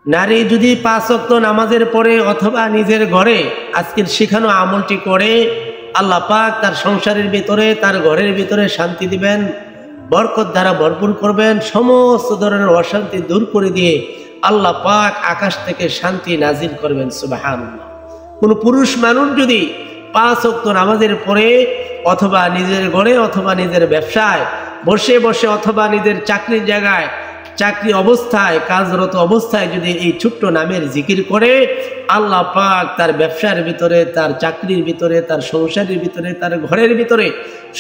নারী যদি 5 ওয়াক্ত নামাজের পরে অথবা নিজের ঘরে আজকের শেখানো আমলটি করে, আল্লাহ পাক তার সংসারের ভিতরে, তার ঘরের ভিতরে শান্তি দিবেন, বরকত দ্বারা ভরপুর করবেন, সমস্ত ধরনের অশান্তি দূর করে দিয়ে আল্লাহ পাক আকাশ থেকে শান্তি নাজিল করবেন। সুবহানাল্লাহ। কোন পুরুষ মানুষ যদি 5 ওয়াক্ত নামাজের পরে অথবা নিজের ঘরে অথবা নিজের ব্যবসায় বসে বসে অথবা নিজের চাকরির জায়গায় চাকরি অবস্থায় কাজরত অবস্থায় যদি এই ছোট্ট নামের জিকির করে, আল্লাহ পাক তার ব্যবসার ভিতরে, তার চাকরির ভিতরে, তার সংসারের ভিতরে, তার ঘরের ভিতরে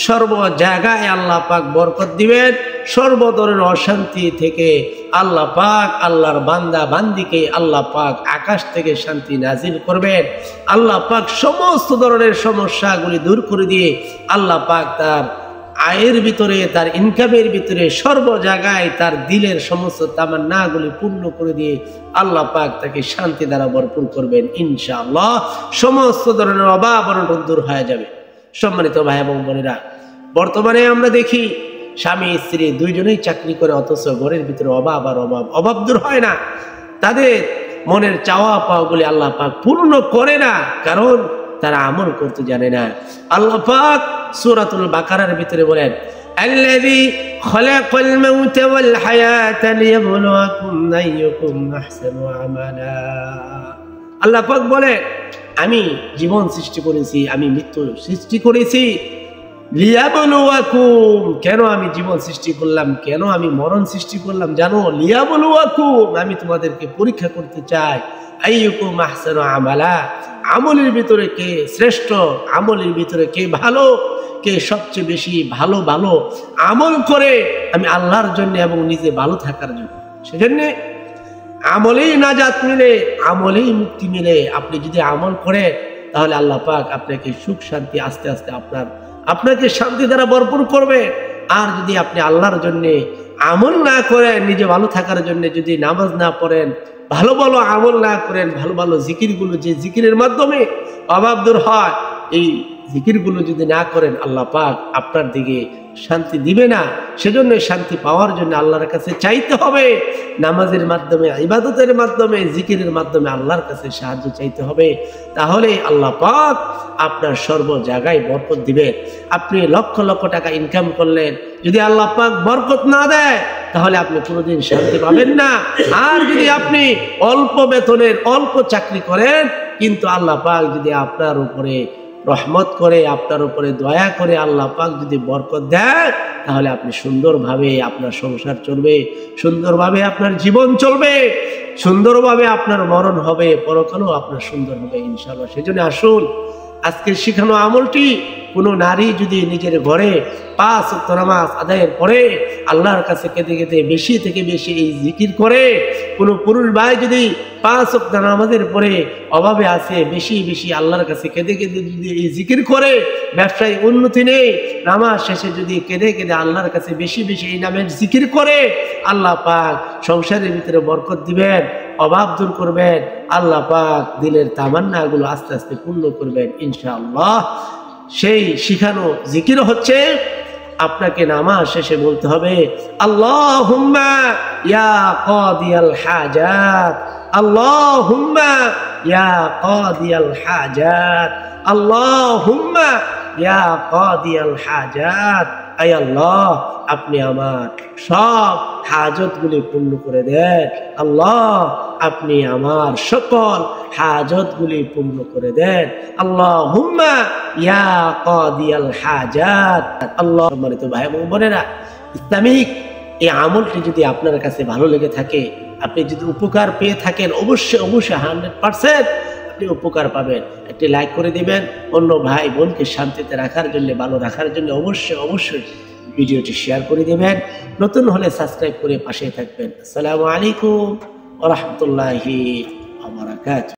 সর্ব জায়গায় আল্লাহ পাক বরকত দিবেন। সর্ব ধরনের অশান্তি থেকে আল্লাহ পাক আল্লাহর বান্দা বান্দিকে আল্লাহ পাক আকাশ থেকে শান্তি নাজিল করবেন। আল্লাহ পাক সমস্ত ধরনের সমস্যাগুলি দূর করে দিয়ে আল্লাহ পাক তার আয়ের ভিতরে, তার ইনকামের ভিতরে সর্ব জায়গায় তার দিলের সমস্ত তামান্নাগুলি পূর্ণ করে দিয়ে আল্লাহ পাক তাকে শান্তি দ্বারা ভরপুর করবেন ইনশাআল্লাহ। সমস্ত ধরনের অভাব অনটন দূর হয়ে যাবে। সম্মানিত ভাই এবং বোনেরা, বর্তমানে আমরা দেখি স্বামী স্ত্রী দুইজনেই চাকরি করে, অথচ ঘরের ভিতরে অভাব আর অভাব দূর হয় না। তাদের মনের চাওয়া পাওয়াগুলি আল্লাহ পাক পূর্ণ করে না, কারণ তারা আমল করতে জানে না। আল্লাহ পাক সূরাতুল বাকারার ভিতরে বলেন, আল্লাযী খালাকাল মাউতা ওয়াল হায়াতা লিয়াবলুয়াকুম আইয়ুকুম আহসানু আমালা। আল্লাহ পাক বলে, আমি জীবন সৃষ্টি করেছি, আমি মৃত্যু সৃষ্টি করেছি। লিয়াবলুয়াকুম, কেন আমি জীবন সৃষ্টি করলাম, কেন আমি মরণ সৃষ্টি করলাম জানো? লিয়াবলুয়াকুম, আমি তোমাদেরকে পরীক্ষা করতে চাই। আইয়ুকুম আহসানু আমালা, আমলের ভিতরে কে শ্রেষ্ঠ, আমলের ভিতরে কে ভালো, কে সবচেয়ে বেশি ভালো ভালো আমল করে আমি আল্লাহর জন্য এবং নিজে ভালো থাকার জন্য। সেজন্য আমলেই নাজাত মিলে, আমলেই মুক্তি মিলে। আপনি যদি আমল করেন তাহলে আল্লাহ পাক আপনাকে সুখ শান্তি আস্তে আস্তে আপনাকে শান্তি দ্বারা ভরপুর করবে। আর যদি আপনি আল্লাহর জন্য আমল না করেন, নিজে ভালো থাকার জন্য যদি নামাজ না পড়েন, ভালো ভালো আমল না করেন, ভালো ভালো জিকিরগুলো, যে জিকিরের মাধ্যমে অভাব দূর হয়, এই জিকিরগুলো যদি না করেন, আল্লাহ পাক আপনার দিকে শান্তি দিবে না। সেজন্য শান্তি পাওয়ার জন্য আল্লাহর কাছে চাইতে হবে। নামাজের মাধ্যমে, ইবাদতের মাধ্যমে, জিকিরের মাধ্যমে আল্লাহর কাছে সাহায্য চাইতে হবে। তাহলে আল্লাহ পাক আপনার সর্ব জায়গায় বরকত দিবে। আপনি লক্ষ লক্ষ টাকা ইনকাম করলেন, যদি আল্লাহ পাক বরকত না দেয় তাহলে আপনি কোনোদিন শান্তি পাবেন না। আর যদি আপনি অল্প বেতনের অল্প চাকরি করেন, কিন্তু আল্লাহ পাক যদি আপনার উপরে রহমত করে, আপনার উপরে দয়া করে আল্লাহ পাক যদি বরকত দেয়, তাহলে আপনি সুন্দরভাবে আপনার সংসার চলবে, সুন্দরভাবে আপনার জীবন চলবে, সুন্দরভাবে আপনার মরণ হবে, পরকালও আপনার সুন্দর হবে ইনশাআল্লাহ। সেজন্য আসুন, আজকে শিখানো আমলটি কোনো নারী যদি নিজের ঘরে 5 ওয়াক্ত নামাজ আদায়ের পরে আল্লাহর কাছে কেঁদে কেঁদে বেশি থেকে বেশি এই জিকির করে, কোনো পুরুষ ভাই যদি 5 ওয়াক্ত নামাজের পরে অভাবে আছে, বেশি বেশি আল্লাহর কাছে কেঁদে কেঁদে যদি এই জিকির করে, ব্যবসায় উন্নতি নেই, নামাজ শেষে যদি কেঁদে কেঁদে আল্লাহর কাছে বেশি বেশি এই নামের জিকির করে, আল্লাহ পাক সংসারের ভিতরে বরকত দিবেন, অভাব দূর করবেন। আল্লাহ পাক দিলের তামান্নাগুলো আস্তে আস্তে পূর্ণ করবেন ইনশাআল্লাহ। সেই শিখানো জিকির হচ্ছে, আপনাকে নামাজ শেষে বলতে হবে, আল্লাহুম্মা ইয়া কাদিয়াল হাজাত, আল্লাহুম্মা ইয়া কাদিয়াল হাজাত, আল্লাহুম্মা ইয়া কাদিয়াল হাজাত। আয় আল্লাহ, আপনি আমার সব হাজতগুলি পূর্ণ করে দেন। আল্লাহ, আপনি আমার সকল হাজতগুলি পূর্ণ করে দেন। আল্লাহুম্মা ইয়া কাদিয়াল হাজাত। আল্লাহ। সম্মানিত ভাই এবং বোনেরা, ইসলামিক এই আমলটি যদি আপনার কাছে ভালো লেগে থাকে, আপনি যদি উপকার পেয়ে থাকেন, অবশ্যই 100% আপনি উপকার পাবেন। একটি লাইক করে দিবেন, অন্য ভাই বোনকে শান্তিতে রাখার জন্য, ভালো রাখার জন্য অবশ্যই ভিডিওটি শেয়ার করে দিবেন। নতুন হলে সাবস্ক্রাইব করে পাশে থাকবেন। আসসালামু আলাইকুম ওয়া রাহমাতুল্লাহি ওয়া বারাকাতুহু।